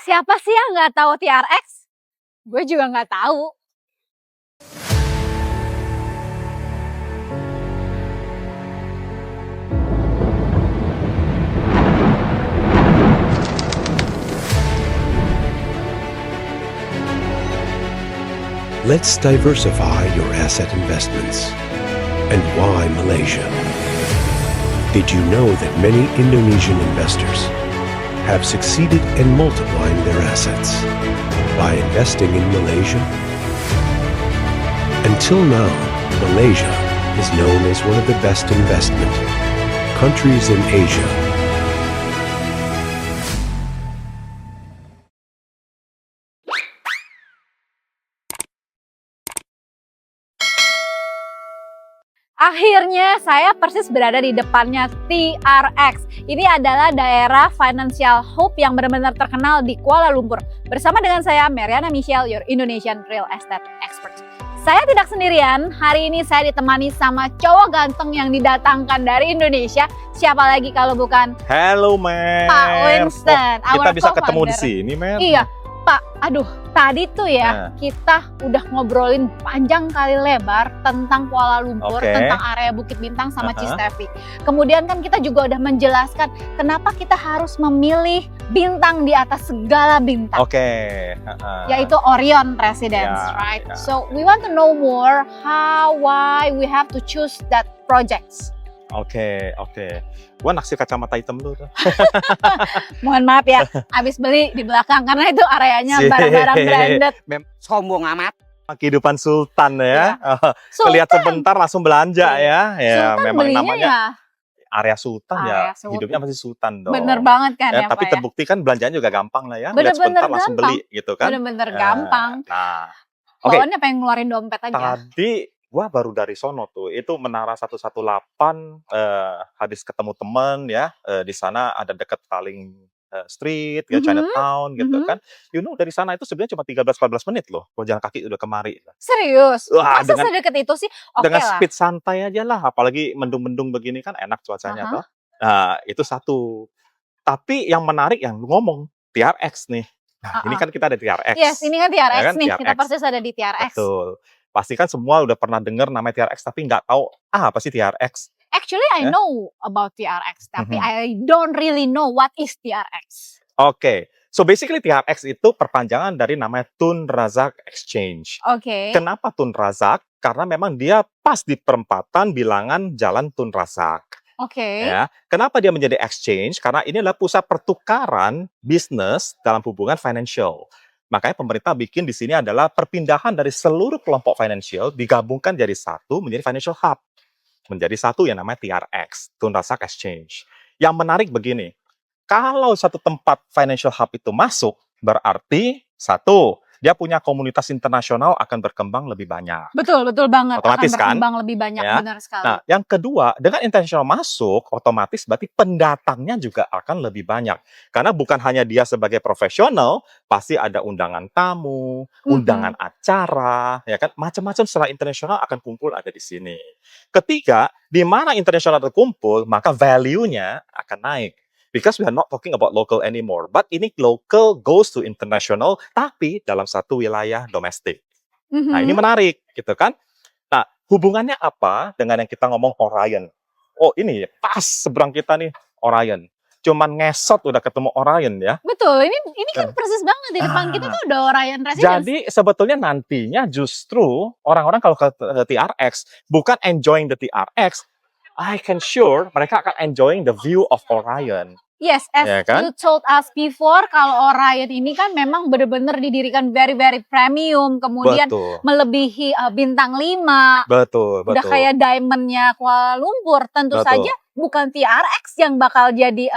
Siapa sih yang nggak tahu TRX? Gue juga nggak tahu. Let's diversify your asset investments. And why Malaysia? Did you know that many Indonesian investors have succeeded in multiplying their assets by investing in Malaysia? Until now, Malaysia is known as one of the best investment countries in Asia. Akhirnya saya persis berada di depannya TRX. Ini adalah daerah financial hub yang benar-benar terkenal di Kuala Lumpur. Bersama dengan saya, Mariana Michelle, your Indonesian Real Estate Expert. Saya tidak sendirian, hari ini saya ditemani sama cowok ganteng yang didatangkan dari Indonesia. Siapa lagi kalau bukan Halo, Mer. Pak Winston, Kita our bisa ketemu di co-founder. sini, Mer. Iya, Pak. Aduh, tadi tuh ya kita udah ngobrolin panjang kali lebar tentang Kuala Lumpur, tentang area Bukit Bintang sama Cistevi. Kemudian kan kita juga udah menjelaskan kenapa kita harus memilih bintang di atas segala bintang. Yaitu Orion Residence, right? So we want to know more why we have to choose that projects. Oke. Gua naksir kacamata hitam lu tuh. Mohon maaf ya, abis beli di belakang karena itu areanya barang-barang branded. Sombong amat. Kehidupan sultan ya. Lihat sebentar langsung belanja ya. Sultan memang belinya namanya ya area sultan area ya. sultan. Hidupnya masih sultan dong. Bener banget kan ya, tapi Pak, terbukti kan belanjaan juga gampang lah ya. Bener-bener Lihat sebentar langsung gampang. beli gitu kan. Bener-bener gampang. Nah, Bawaannya pengen ngeluarin dompet aja. Tadi gua baru dari sono tuh, itu Menara 118, habis ketemu temen ya, di sana ada dekat Taling Street, ya Chinatown gitu kan. You know dari sana itu sebenarnya cuma 13-14 menit loh, kalau jalan kaki udah kemari. Serius? Wah, Masa sedekat itu sih? Oke dengan lah. speed santai aja lah, apalagi mendung-mendung begini kan enak cuacanya toh. Nah, itu satu. Tapi yang menarik yang lu ngomong, TRX nih. Nah, ini kan kita ada TRX. Yes, ini kan TRX ya kan? nih, kita TRX. persis ada di TRX. Betul. Pasti kan semua udah pernah dengar namanya TRX tapi nggak tahu apa sih TRX. Actually, I know about TRX, tapi I don't really know what is TRX. Oke. So basically TRX itu perpanjangan dari namanya Tun Razak Exchange. Oke. Kenapa Tun Razak? Karena memang dia pas di perempatan bilangan Jalan Tun Razak. Oke. Ya. Kenapa dia menjadi exchange? Karena ini adalah pusat pertukaran bisnis dalam hubungan financial. Makanya pemerintah bikin di sini adalah perpindahan dari seluruh kelompok financial digabungkan jadi satu menjadi financial hub. Menjadi satu yang namanya TRX, Tun Razak Exchange. Yang menarik begini, kalau satu tempat financial hub itu masuk, berarti satu, dia punya komunitas internasional akan berkembang lebih banyak. Betul banget. Otomatis akan berkembang kan? lebih banyak, Ya. benar sekali. Nah, yang kedua, dengan internasional masuk, otomatis berarti pendatangnya juga akan lebih banyak. Karena bukan hanya dia sebagai profesional, pasti ada undangan tamu, undangan acara, ya kan? Macam-macam secara internasional akan kumpul ada di sini. Ketiga, di mana internasional terkumpul, maka value-nya akan naik. Because we are not talking about local anymore. But ini local goes to international, tapi dalam satu wilayah domestik. Nah, ini menarik, gitu kan? Nah, hubungannya apa dengan yang kita ngomong Orion? Oh, ini pas seberang kita nih, Orion. Cuman ngesot udah ketemu Orion ya. Betul, ini kan persis banget di depan kita tuh udah Orion Residence. Jadi sebetulnya nantinya justru orang-orang kalau ke TRX bukan enjoying the TRX, I can sure mereka akan enjoying the view of Orion. Yes, as Ya kan? you told us before, kalau Orion ini kan memang benar-benar didirikan very premium, kemudian melebihi bintang 5. Betul. Udah kayak diamondnya Kuala Lumpur. Tentu saja bukan TRX yang bakal jadi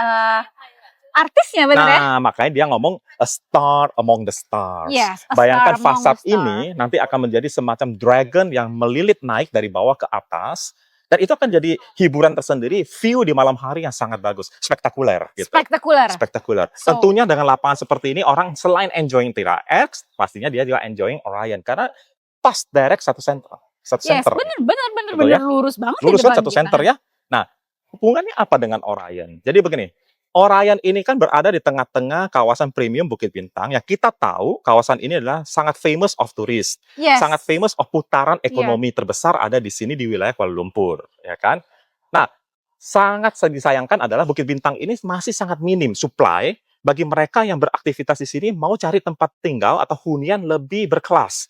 artisnya, benar ya? Nah, makanya dia ngomong a star among the stars. Yes, a Bayangkan star among fasad the stars. ini nanti akan menjadi semacam dragon yang melilit naik dari bawah ke atas. Dan itu akan jadi hiburan tersendiri, view di malam hari yang sangat bagus, spektakuler. Gitu. Spektakuler. So, tentunya dengan lapangan seperti ini, orang selain enjoying TRX, pastinya dia juga enjoying Orion. Karena pas direct satu center. Yes, benar, ya? lurus banget lurus di kan depan satu kita. center ya. Nah, hubungannya apa dengan Orion? Jadi begini, Orion ini kan berada di tengah-tengah kawasan premium Bukit Bintang yang kita tahu kawasan ini adalah sangat famous of tourist, Yes. sangat famous of putaran Iya. ekonomi terbesar ada di sini di wilayah Kuala Lumpur, ya kan? Nah, sangat disayangkan adalah Bukit Bintang ini masih sangat minim supply bagi mereka yang beraktivitas di sini mau cari tempat tinggal atau hunian lebih berkelas.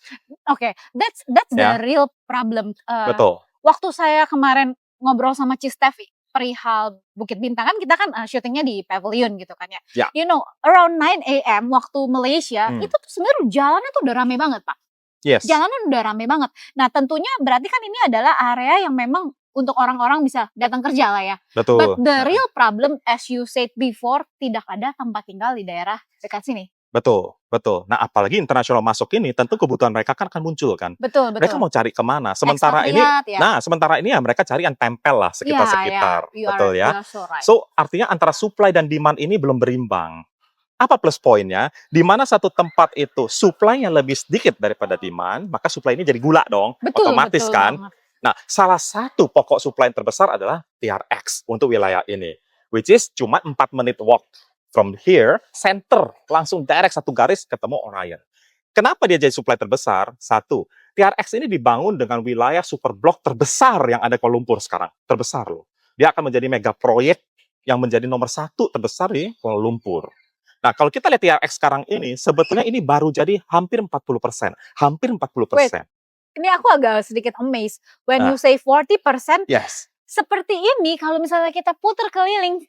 Oke, that's Ya. the real problem. Betul. Waktu saya kemarin ngobrol sama Cistevi perihal Bukit Bintang, kan kita kan syutingnya di pavilion gitu kan ya. Ya. You know, around 9 AM waktu Malaysia, itu tuh sebenarnya jalannya tuh udah rame banget, Pak. Yes. Jalanan udah rame banget. Nah, tentunya berarti kan ini adalah area yang memang untuk orang-orang bisa datang kerja lah ya. Betul. But the real problem, as you said before, tidak ada tempat tinggal di daerah dekat sini. Betul, betul. Nah, apalagi internasional masuk ini, tentu kebutuhan mereka kan akan muncul kan. Betul, betul. Mereka mau cari kemana? Sementara ini, Expatriat, ya. nah sementara ini ya mereka cari yang tempel lah sekitar-sekitar, You betul are ya. so right. So artinya antara supply dan demand ini belum berimbang. Apa plus poinnya? Di mana satu tempat itu supply-nya lebih sedikit daripada demand, maka supply ini jadi gula dong, Betul, otomatis betul kan. banget. Nah, salah satu pokok supply yang terbesar adalah TRX untuk wilayah ini, which is cuma 4 menit walk from here, center, langsung direct satu garis ketemu Orion. Kenapa dia jadi supply terbesar? Satu, TRX ini dibangun dengan wilayah super blok terbesar yang ada di Kuala Lumpur sekarang. Terbesar loh. Dia akan menjadi mega proyek yang menjadi nomor 1 terbesar di Kuala Lumpur. Nah, kalau kita lihat TRX sekarang ini, sebetulnya ini baru jadi hampir 40%. Hampir 40%. Ini aku agak sedikit amazed. When you say 40%, Yes. seperti ini kalau misalnya kita putar keliling,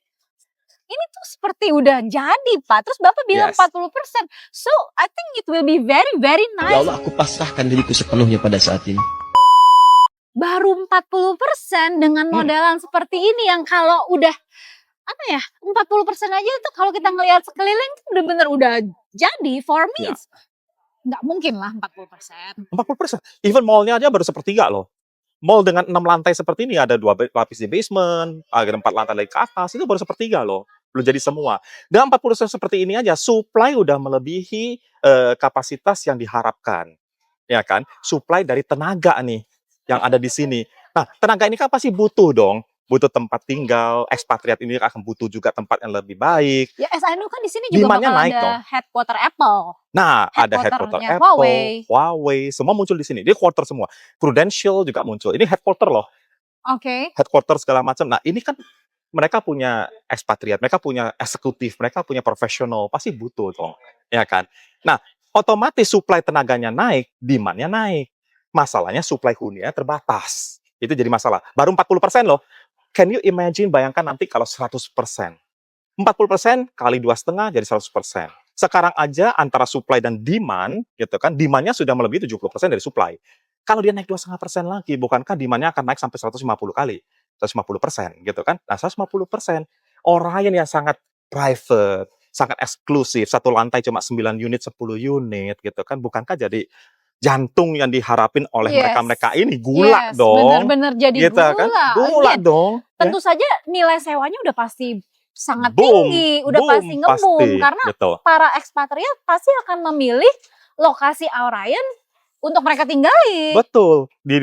ini tuh seperti udah jadi, Pak. Terus Bapak bilang Yes. 40%. So, I think it will be very, very Ya nice. Allah, aku pasrahkan diriku sepenuhnya pada saat ini. Baru 40% dengan modelan seperti ini yang kalau udah, apa ya, 40% aja itu kalau kita ngelihat sekeliling tuh bener-bener udah jadi. For me, Ya. nggak mungkin lah 40%. 40%. Even mall-nya aja baru sepertiga loh. Mall dengan 6 lantai seperti ini, ada 2 lapis di basement, ada 4 lantai lagi ke atas, itu baru sepertiga loh. Belum jadi semua. Dengan 40% seperti ini aja, supply udah melebihi kapasitas yang diharapkan. Ya kan? Supply dari tenaga nih, yang ada di sini. Nah, tenaga ini kan pasti butuh dong. Butuh tempat tinggal, ekspatriat ini akan butuh juga tempat yang lebih baik. Ya, as I know kan di sini juga Demand-nya bakal naik ada dong. headquarter Apple. Nah, ada headquarter Headquarternya Apple, Huawei, semua muncul di sini. Dia quarter semua. Prudential juga muncul. Ini headquarter loh. Oke. Headquarter segala macam. Nah, ini kan mereka punya ekspatriat, mereka punya eksekutif, mereka punya profesional, pasti butuh dong. Ya kan? Nah, otomatis supply tenaganya naik, demand-nya naik. Masalahnya supply hunianya terbatas. Itu jadi masalah. Baru 40% loh. Can you imagine, bayangkan nanti kalau 100%. 40% kali 2,5 jadi 100%. Sekarang aja antara supply dan demand, gitu kan, demand-nya sudah melebihi 70% dari supply. Kalau dia naik 2,5% lagi, bukankah demand-nya akan naik sampai 150 kali? 150%, gitu kan? Nah, 150%. Orion yang sangat private, sangat eksklusif, satu lantai cuma 9 unit, 10 unit, gitu kan, bukankah jadi jantung yang diharapin oleh mereka-mereka ini? Gula dong. Bener-bener jadi gitu gula. Kan? Gula Again, dong. tentu saja nilai sewanya udah pasti sangat Boom, tinggi, udah boom, pasti nge-boom. pasti. Karena Betul. para ekspatriat pasti akan memilih lokasi Orion untuk mereka tinggali. Betul. Di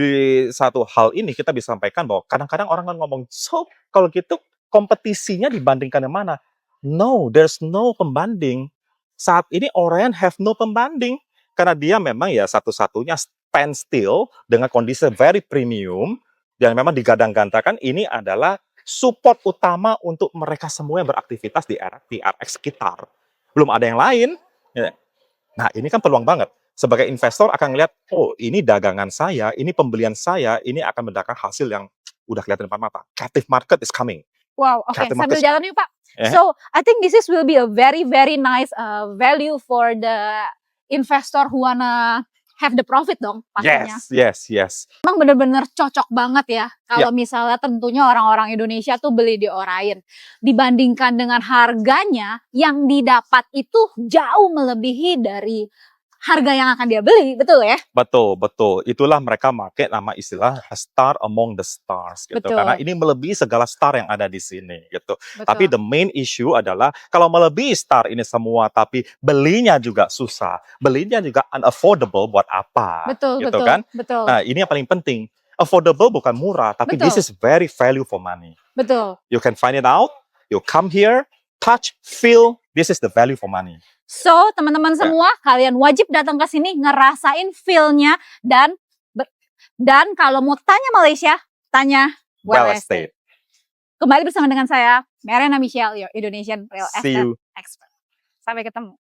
satu hal ini kita bisa sampaikan bahwa kadang-kadang orang kan ngomong, so kalau gitu kompetisinya dibandingkan yang mana? No, there's no pembanding. Saat ini Orion have no pembanding. Karena dia memang ya satu-satunya standstill dengan kondisi very premium. Dan memang digadang-gandakan ini adalah support utama untuk mereka semua yang beraktivitas di TRX sekitar. Belum ada yang lain. Nah, ini kan peluang banget. Sebagai investor akan ngeliat, oh ini dagangan saya, ini pembelian saya, ini akan mendatangkan hasil yang udah kelihatan depan mata. Captive market is coming. Wow, oke, Captive sambil market. jalan yuk Pak. Eh? So, I think this will be a very, very nice value for the investor who wanna have the profit dong pastinya. Yes. Emang bener-bener cocok banget ya kalau misalnya tentunya orang-orang Indonesia tuh beli di Orion. Dibandingkan dengan harganya yang didapat itu jauh melebihi dari harga yang akan dia beli, betul ya? Betul. Itulah mereka pakai nama istilah a star among the stars gitu. Betul. Karena ini melebihi segala star yang ada di sini gitu. Betul. Tapi the main issue adalah kalau melebihi star ini semua tapi belinya juga susah, belinya juga unaffordable buat apa? Betul, gitu betul, kan? betul. Nah, ini yang paling penting. Affordable bukan murah, tapi Betul. this is very value for money. Betul. You can find it out, you come here, touch, feel, this is the value for money. So, teman-teman semua, kalian wajib datang ke sini ngerasain feel-nya dan kalau mau tanya Malaysia, tanya Well Estate. Kembali bersama dengan saya, Mariana Michelle, your Indonesian Real See Estate you. Expert. Sampai ketemu.